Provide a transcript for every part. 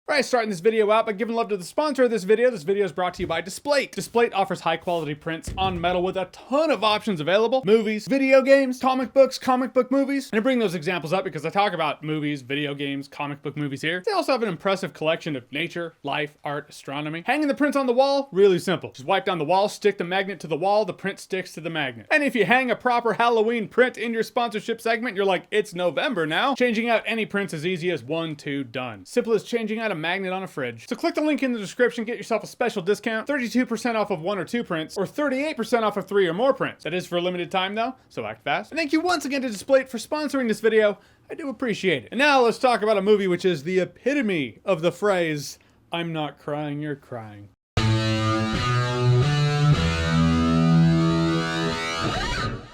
Alright, starting this video out by giving love to the sponsor of this video. This video is brought to you by Displate. Displate offers high quality prints on metal with a ton of options available. Movies, video games, comic books, comic book movies. And I bring those examples up because I talk about movies, video games, comic book movies here. They also have an impressive collection of nature, life, art, astronomy. Hanging the prints on the wall, really simple. Just wipe down the wall, stick the magnet to the wall, the print sticks to the magnet. And if you hang a proper Halloween print in your sponsorship segment, you're like, it's November now. Changing out any prints as easy as 1, 2, done. Simple as changing out a magnet on a fridge. So click the link in the description, get yourself a special discount, 32% off of 1 or 2 prints, or 38% off of 3 or more prints. That is for a limited time though, so act fast. And thank you once again to Displate for sponsoring this video. I do appreciate it. And now let's talk about a movie which is the epitome of the phrase, I'm not crying, you're crying.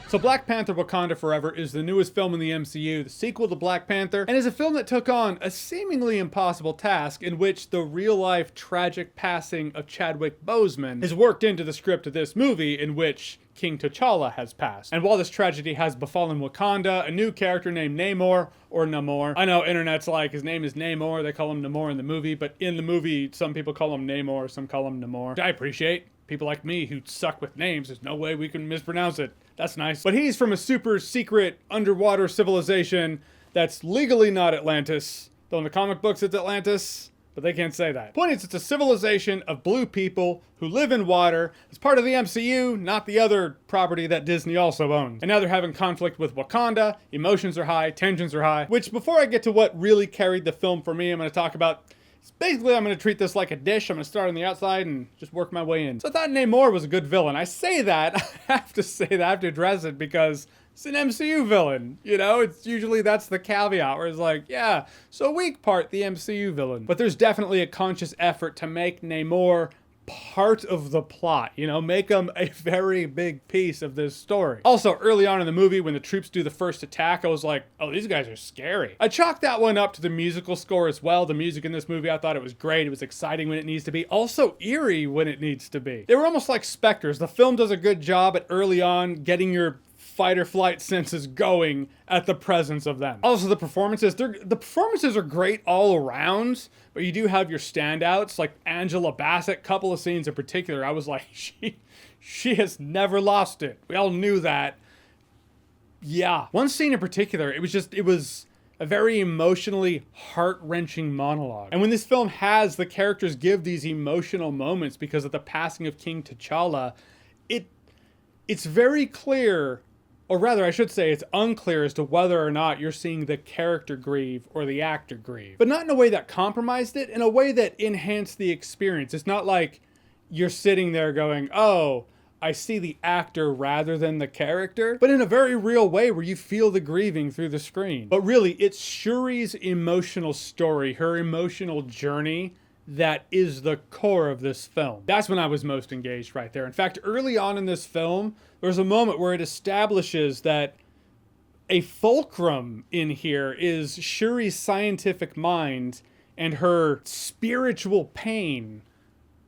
So Black Panther: Wakanda Forever is the newest film in the MCU, the sequel to Black Panther, and is a film that took on a seemingly impossible task in which the real-life tragic passing of Chadwick Boseman is worked into the script of this movie, in which King T'Challa has passed. And while this tragedy has befallen Wakanda, a new character named Namor, or Namor. I know internet's like, his name is Namor, they call him Namor in the movie, but in the movie, some people call him Namor, some call him Namor, which I appreciate. People like me who suck with names, there's no way we can mispronounce it. That's nice. But he's from a super secret underwater civilization that's legally not Atlantis. Though in the comic books it's Atlantis, but they can't say that. Point is, it's a civilization of blue people who live in water. It's part of the MCU, not the other property that Disney also owns. And now they're having conflict with Wakanda. Emotions are high, tensions are high. Which, before I get to what really carried the film for me, I'm going to talk about. Basically, I'm going to treat this like a dish. I'm going to start on the outside and just work my way in. So I thought Namor was a good villain. I say that, I have to say that, I have to address it because it's an MCU villain. You know, it's usually that's the caveat where it's like, yeah, so weak part the MCU villain. But there's definitely a conscious effort to make Namor part of the plot, you know, make him a very big piece of this story. Also, early on in the movie, when the troops do the first attack, I was like, oh, these guys are scary. I chalked that one up to the musical score as well. The music in this movie, I thought it was great. It was exciting when it needs to be, also eerie when it needs to be. They were almost like specters. The film does a good job at early on getting your fight or flight senses going at the presence of them. Also, the performances are great all around, but you do have your standouts, like Angela Bassett. Couple of scenes in particular, I was like, she has never lost it. We all knew that. Yeah. One scene in particular, it was a very emotionally heart-wrenching monologue. And when this film has the characters give these emotional moments because of the passing of King T'Challa, it's very clear, or rather, I should say it's unclear as to whether or not you're seeing the character grieve or the actor grieve. But not in a way that compromised it, in a way that enhanced the experience. It's not like you're sitting there going, oh, I see the actor rather than the character, but in a very real way where you feel the grieving through the screen. But really, it's Shuri's emotional story, her emotional journey, that is the core of this film. That's when I was most engaged right there. In fact, early on in this film, there's a moment where it establishes that a fulcrum in here is Shuri's scientific mind and her spiritual pain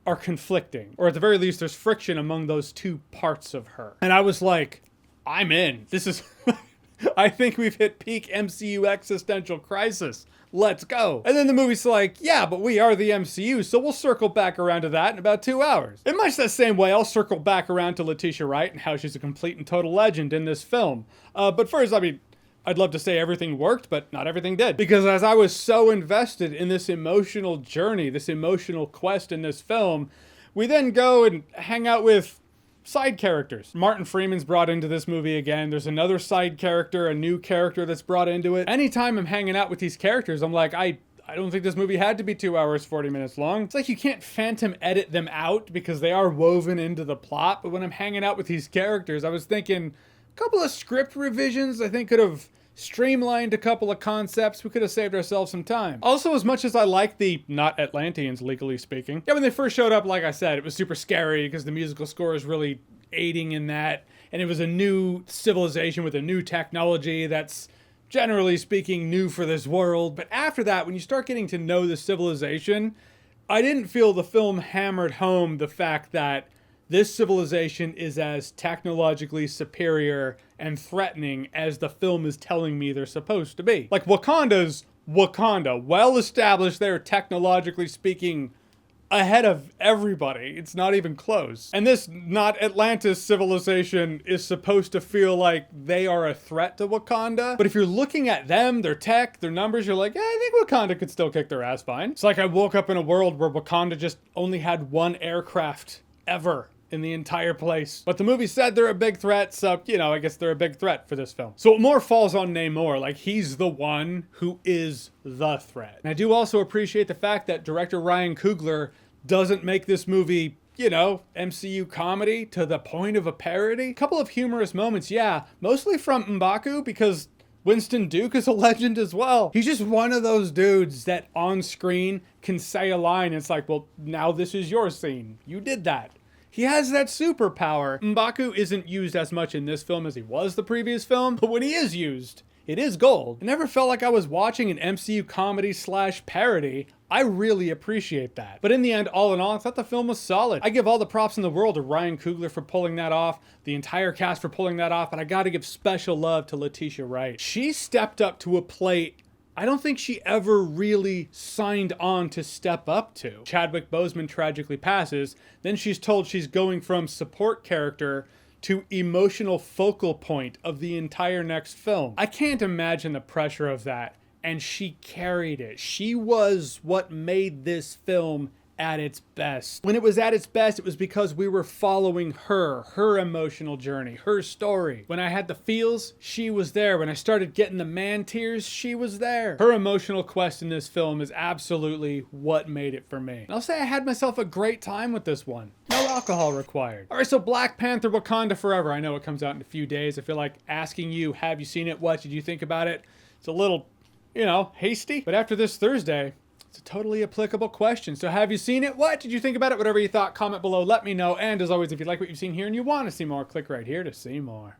are conflicting. Or at the very least, there's friction among those two parts of her. And I was like, I'm in. This is... I think we've hit peak MCU existential crisis. Let's go. And then the movie's like, yeah, but we are the MCU, so we'll circle back around to that in about 2 hours. In much the same way, I'll circle back around to Letitia Wright and how she's a complete and total legend in this film. But first, I mean, I'd love to say everything worked, but not everything did. Because as I was so invested in this emotional journey, this emotional quest in this film, we then go and hang out with side characters. Martin Freeman's brought into this movie again. There's another side character, a new character that's brought into it. Anytime I'm hanging out with these characters, I'm like, I don't think this movie had to be 2 hours, 40 minutes long. It's like you can't phantom edit them out because they are woven into the plot. But when I'm hanging out with these characters, I was thinking a couple of script revisions I think could have streamlined a couple of concepts. We could have saved ourselves some time. Also, as much as I like the not Atlanteans, legally speaking, yeah, when they first showed up, like I said, it was super scary because the musical score is really aiding in that. And it was a new civilization with a new technology that's, generally speaking, new for this world. But after that, when you start getting to know the civilization, I didn't feel the film hammered home the fact that this civilization is as technologically superior and threatening as the film is telling me they're supposed to be. Like, Wakanda's Wakanda, well established there, technologically speaking, ahead of everybody. It's not even close. And this not Atlantis civilization is supposed to feel like they are a threat to Wakanda. But if you're looking at them, their tech, their numbers, you're like, yeah, I think Wakanda could still kick their ass fine. It's like I woke up in a world where Wakanda just only had one aircraft ever in the entire place. But the movie said they're a big threat, so, you know, I guess they're a big threat for this film. So it more falls on Namor, like he's the one who is the threat. And I do also appreciate the fact that director Ryan Coogler doesn't make this movie, you know, MCU comedy to the point of a parody. A couple of humorous moments, yeah, mostly from M'Baku, because Winston Duke is a legend as well. He's just one of those dudes that on screen can say a line, and it's like, well, now this is your scene. You did that. He has that superpower. M'Baku isn't used as much in this film as he was the previous film, but when he is used, it is gold. I never felt like I was watching an MCU comedy / parody. I really appreciate that. But in the end, all in all, I thought the film was solid. I give all the props in the world to Ryan Coogler for pulling that off, the entire cast for pulling that off, and I gotta give special love to Letitia Wright. She stepped up to a plate I don't think she ever really signed on to step up to. Chadwick Boseman tragically passes, then she's told she's going from support character to emotional focal point of the entire next film. I can't imagine the pressure of that, and she carried it. She was what made this film at its best. When it was at its best, it was because we were following her emotional journey, her story. When I had the feels, she was there. When I started getting the man tears, she was there. Her emotional quest in this film is absolutely what made it for me. And I'll say I had myself a great time with this one. No alcohol required. All right, so Black Panther Wakanda Forever. I know it comes out in a few days. I feel like asking you, have you seen it? What did you think about it? It's a little, you know, hasty. But after this Thursday, it's a totally applicable question. So have you seen it? What did you think about it? Whatever you thought, comment below, let me know. And as always, if you like what you've seen here and you want to see more, click right here to see more.